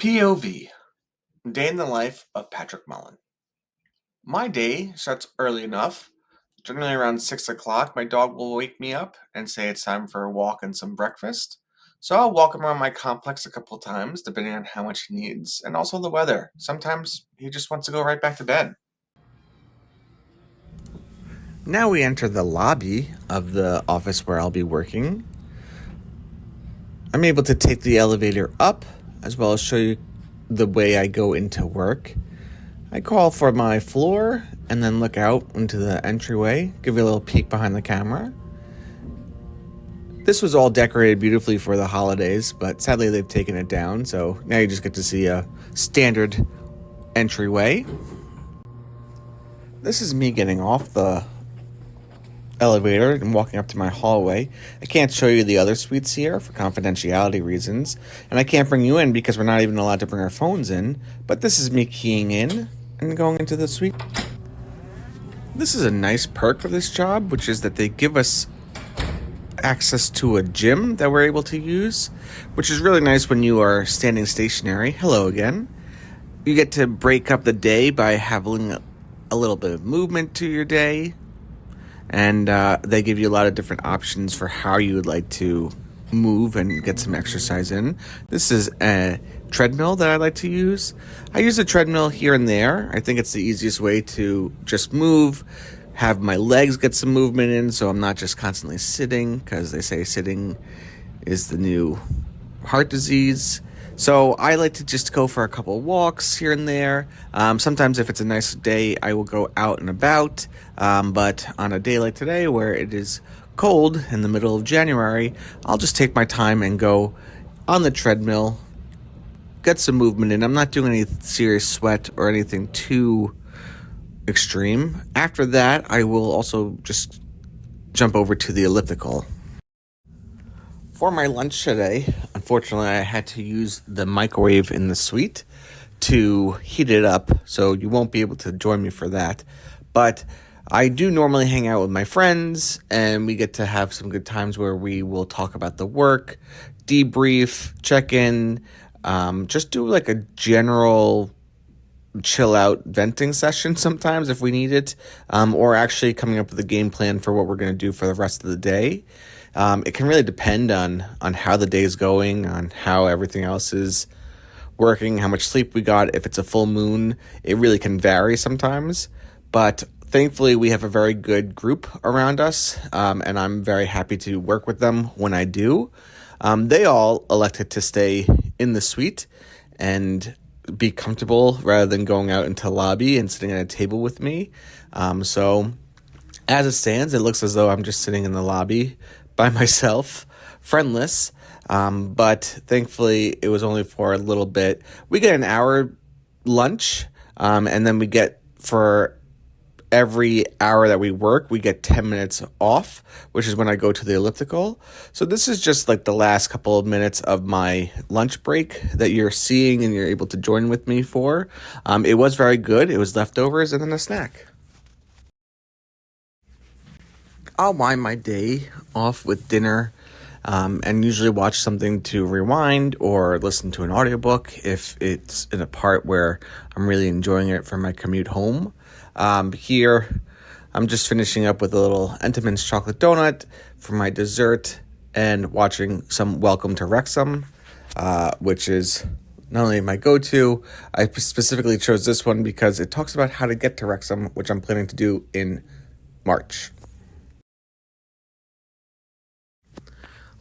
POV, Day in the Life of Patrick Mullen. My day starts early enough. Generally around 6 o'clock, my dog will wake me up and say it's time for a walk and some breakfast. So I'll walk him around my complex a couple times, depending on how much he needs, and also the weather. Sometimes he just wants to go right back to bed. Now we enter the lobby of the office where I'll be working. I'm able to take the elevator up, as well as show you the way I go into work. I call for my floor and then look out into the entryway, give you a little peek behind the camera. This was all decorated beautifully for the holidays, but sadly they've taken it down, so now you just get to see a standard entryway. This is me getting off the elevator and walking up to my hallway. I can't show you the other suites here for confidentiality reasons, and I can't bring you in because we're not even allowed to bring our phones in, but this is me keying in and going into the suite. This is a nice perk of this job, which is that they give us access to a gym that we're able to use, which is really nice when you are standing stationary. Hello again. You get to break up the day by having a little bit of movement to your day, and they give you a lot of different options for how you would like to move and get some exercise in. This is a treadmill that I like to use. I use a treadmill here and there. I think it's the easiest way to just move, have my legs get some movement in, so I'm not just constantly sitting, because they say sitting is the new heart disease. So I like to just go for a couple of walks here and there. Sometimes if it's a nice day, I will go out and about. But on a day like today where it is cold in the middle of January, I'll just take my time and go on the treadmill, get some movement in. I'm not doing any serious sweat or anything too extreme. After that, I will also just jump over to the elliptical. For my lunch today, unfortunately, I had to use the microwave in the suite to heat it up, so you won't be able to join me for that. But I do normally hang out with my friends, and we get to have some good times where we will talk about the work, debrief, check in, just do like a general chill out venting session sometimes if we need it, or actually coming up with a game plan for what we're going to do for the rest of the day. It can really depend on how the day is going, on how everything else is working, how much sleep we got. If it's a full moon, it really can vary sometimes. But thankfully, we have a very good group around us, and I'm very happy to work with them when I do. They all elected to stay in the suite and be comfortable rather than going out into the lobby and sitting at a table with me. So as it stands, it looks as though I'm just sitting in the lobby by myself, friendless, but thankfully it was only for a little bit. We get an hour lunch, and then we get, for every hour that we work, we get 10 minutes off, which is when I go to the elliptical. So this is just like the last couple of minutes of my lunch break that you're seeing and you're able to join with me for. It was very good. It was leftovers and then a snack. I'll wind my day off with dinner, and usually watch something to rewind or listen to an audiobook if it's in a part where I'm really enjoying it for my commute home. Here, I'm just finishing up with a little Entenmann's chocolate donut for my dessert and watching some Welcome to Wrexham, which is not only my go-to. I specifically chose this one because it talks about how to get to Wrexham, which I'm planning to do in March.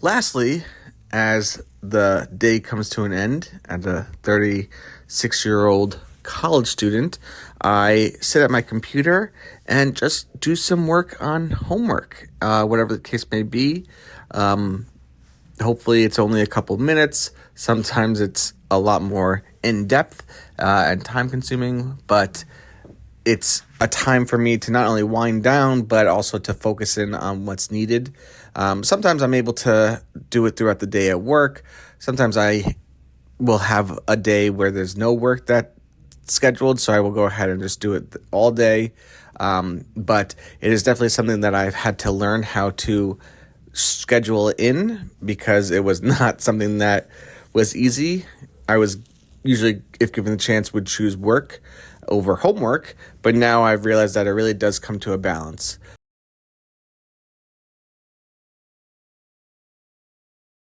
Lastly, as the day comes to an end, as a 36-year-old college student, I sit at my computer and just do some work on homework, whatever the case may be. Hopefully it's only a couple minutes. Sometimes it's a lot more in-depth and time-consuming, but it's a time for me to not only wind down, but also to focus in on what's needed. Sometimes I'm able to do it throughout the day at work. Sometimes I will have a day where there's no work that's scheduled, so I will go ahead and just do it all day. But it is definitely something that I've had to learn how to schedule in, because it was not something that was easy. I was usually, if given the chance, would choose work over homework, but now I've realized that it really does come to a balance.